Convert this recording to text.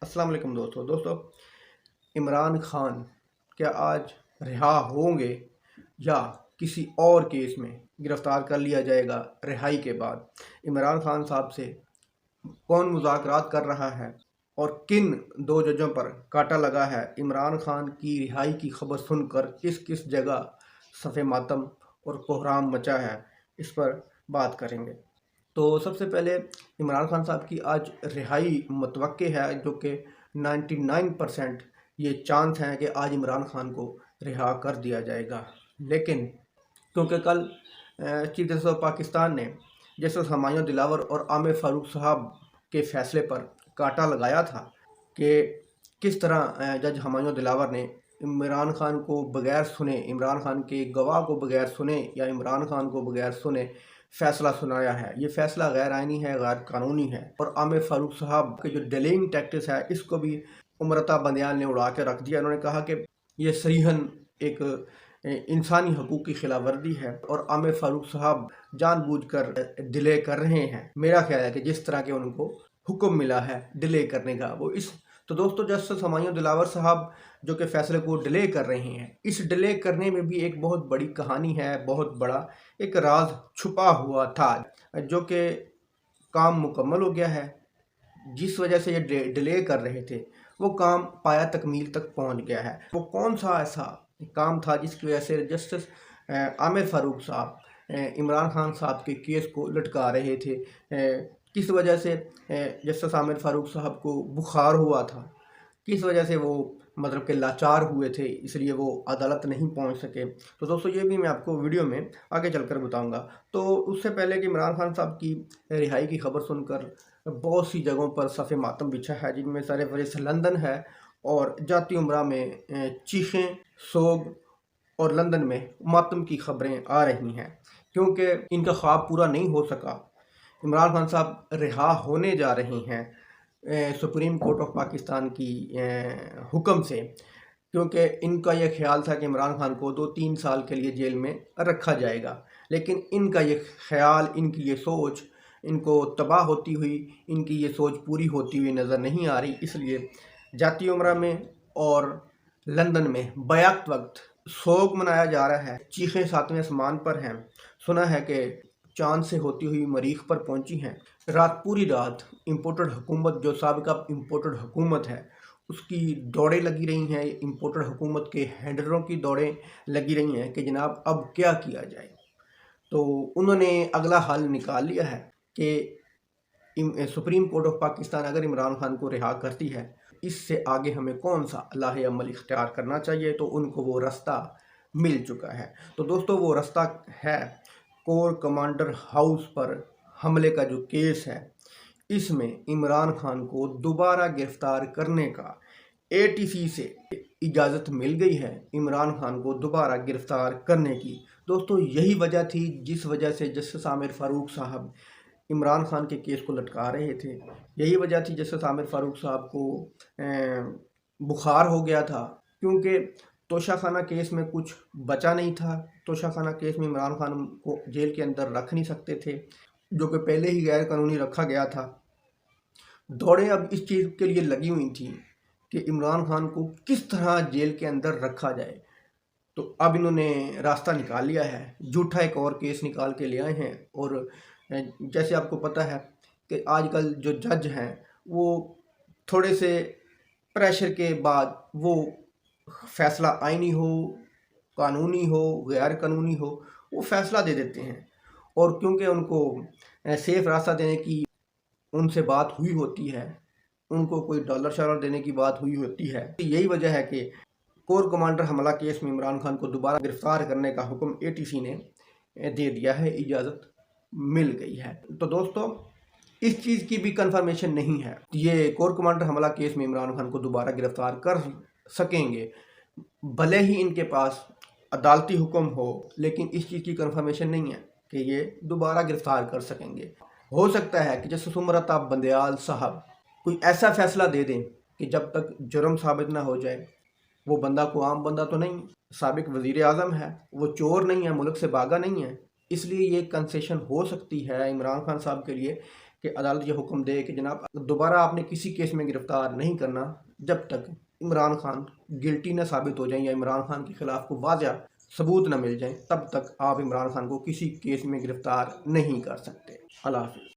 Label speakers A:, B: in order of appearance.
A: अस्सलाम वालेकुम दोस्तों इमरान खान क्या आज रिहा होंगे या किसी और केस में गिरफ्तार कर लिया जाएगा रिहाई के बाद। इमरान खान साहब से कौन मुज़ाकरात कर रहा है और किन दो जजों पर कांटा लगा है। इमरान खान की रिहाई की खबर सुनकर किस किस जगह सफ़े मातम और कोहराम मचा है, इस पर बात करेंगे। तो सबसे पहले इमरान खान साहब की आज रिहाई मुतवक्के है, जो कि 99% ये चांस हैं कि आज इमरान खान को रिहा कर दिया जाएगा। लेकिन क्योंकि कल चीफ जस्टिस ऑफ पाकिस्तान ने जस्टिस हुमायूं दिलावर और आमिर फ़ारूक साहब के फ़ैसले पर कांटा लगाया था कि किस तरह जज हुमायूं दिलावर ने इमरान खान को बगैर सुने, इमरान खान के गवाह को बगैर सुने या इमरान खान को बगैर सुने फ़ैसला सुनाया है। ये फ़ैसला गैर आइनी है, गैर कानूनी है। और आमिर फ़ारूक साहब के जो डिलेइंग टैक्टिक्स है, इसको भी उमरता बंदियाल ने उड़ा के रख दिया। उन्होंने कहा कि ये सरीहन एक इंसानी हकूक़ की खिलाफ वर्दी है और आमिर फ़ारूक साहब जानबूझकर डिले कर रहे हैं। मेरा ख्याल है कि जिस तरह के उनको हुक्म मिला है डिले करने का, वो इस तो दोस्तों जस्टिस हुमायूं दिलावर साहब जो कि फ़ैसले को डिले कर रहे हैं, इस डिले करने में भी एक बहुत बड़ी कहानी है, बहुत बड़ा एक राज छुपा हुआ था, जो कि काम मुकम्मल हो गया है। जिस वजह से ये डिले कर रहे थे वो काम पाया तकमील तक पहुंच गया है। वो कौन सा ऐसा काम था जिसकी वजह से जस्टिस आमिर फ़ारूक साहब इमरान खान साहब के केस को लटका रहे थे। किस वजह से जस्टिस आमिर फ़ारूक साहब को बुखार हुआ था, किस वजह से वो मतलब के लाचार हुए थे, इसलिए वो अदालत नहीं पहुंच सके। तो दोस्तों ये भी मैं आपको वीडियो में आगे चलकर बताऊंगा। तो उससे पहले कि इमरान खान साहब की रिहाई की खबर सुनकर बहुत सी जगहों पर सफ़े मातम बिछा है, जिनमें सारे फहरिस्त लंदन है और जाती उम्रा में चीखें, सोग और लंदन में मातम की खबरें आ रही हैं, क्योंकि इनका ख्वाब पूरा नहीं हो सका। इमरान खान साहब रिहा होने जा रहे हैं सुप्रीम कोर्ट ऑफ पाकिस्तान की हुक्म से, क्योंकि इनका यह ख्याल था कि इमरान खान को 2-3 साल के लिए जेल में रखा जाएगा। लेकिन इनका ये ख्याल, इनकी ये सोच इनको तबाह होती हुई, इनकी ये सोच पूरी होती हुई नज़र नहीं आ रही। इसलिए जाती उम्रा में और लंदन में बैक वक्त सोग मनाया जा रहा है। चीखें सातवें आसमान पर हैं। सुना है कि चांद से होती हुई मरीख पर पहुंची हैं। पूरी रात इम्पोर्टेड हुकूमत, जो साबिका इम्पोर्टेड हुकूमत है, उसकी दौड़ें लगी रही हैं। इम्पोर्टेड हुकूमत के हैंडलरों की दौड़ें लगी रही हैं कि जनाब अब क्या किया जाए। तो उन्होंने अगला हल निकाल लिया है कि सुप्रीम कोर्ट ऑफ पाकिस्तान अगर इमरान खान को रिहा करती है, इससे आगे हमें कौन सा अल्लाह अमल इख्तियार करना चाहिए। तो उनको वो रास्ता मिल चुका है। तो दोस्तों वो रास्ता है कोर कमांडर हाउस पर हमले का जो केस है, इसमें इमरान खान को दोबारा गिरफ्तार करने का एटीसी से इजाज़त मिल गई है, इमरान खान को दोबारा गिरफ्तार करने की। दोस्तों यही वजह थी जिस वजह से जस्टिस आमिर फ़ारूक साहब इमरान खान के केस को लटका रहे थे। यही वजह थी जस्टिस आमिर फ़ारूक साहब को बुखार हो गया था, क्योंकि तोशाखाना केस में कुछ बचा नहीं था। तोशाखाना केस में इमरान खान को जेल के अंदर रख नहीं सकते थे, जो कि पहले ही गैर कानूनी रखा गया था। दौड़ें अब इस चीज़ के लिए लगी हुई थी कि इमरान खान को किस तरह जेल के अंदर रखा जाए। तो अब इन्होंने रास्ता निकाल लिया है, झूठा एक और केस निकाल के ले आए हैं। और जैसे आपको पता है कि आजकल जो जज हैं वो थोड़े से प्रेशर के बाद वो फ़ैसला आइनी हो, कानूनी हो, गैर कानूनी हो, वो फ़ैसला दे देते हैं। और क्योंकि उनको सेफ रास्ता देने की उनसे बात हुई होती है, उनको कोई डॉलर शॉलर देने की बात हुई होती है, तो यही वजह है कि कोर कमांडर हमला केस में इमरान खान को दोबारा गिरफ्तार करने का हुक्म एटीसी ने दे दिया है, इजाज़त मिल गई है। तो दोस्तों इस चीज़ की भी कंफर्मेशन नहीं है, ये कोर कमांडर हमला केस में इमरान खान को दोबारा गिरफ्तार कर सकेंगे, भले ही इनके पास अदालती हुक्म हो, लेकिन इस चीज़ की कंफर्मेशन नहीं है कि ये दोबारा गिरफ्तार कर सकेंगे। हो सकता है कि जस्टिस उमरता बंदियाल साहब कोई ऐसा फ़ैसला दे दें कि जब तक जुर्म साबित ना हो जाए, वो बंदा को आम बंदा तो नहीं, साबिक वज़ीर आज़म है, वो चोर नहीं है, मुल्क से भागा नहीं है, इसलिए ये कंसेशन हो सकती है इमरान खान साहब के लिए कि अदालत ये हुक्म दे कि जनाब दोबारा आपने किसी केस में गिरफ़्तार नहीं करना जब तक इमरान खान गिल्टी न साबित हो जाएं या इमरान खान के ख़िलाफ़ को वाज़ह सबूत न मिल जाएं, तब तक आप इमरान खान को किसी केस में गिरफ़्तार नहीं कर सकते। अल्लाह हाफ़िज़।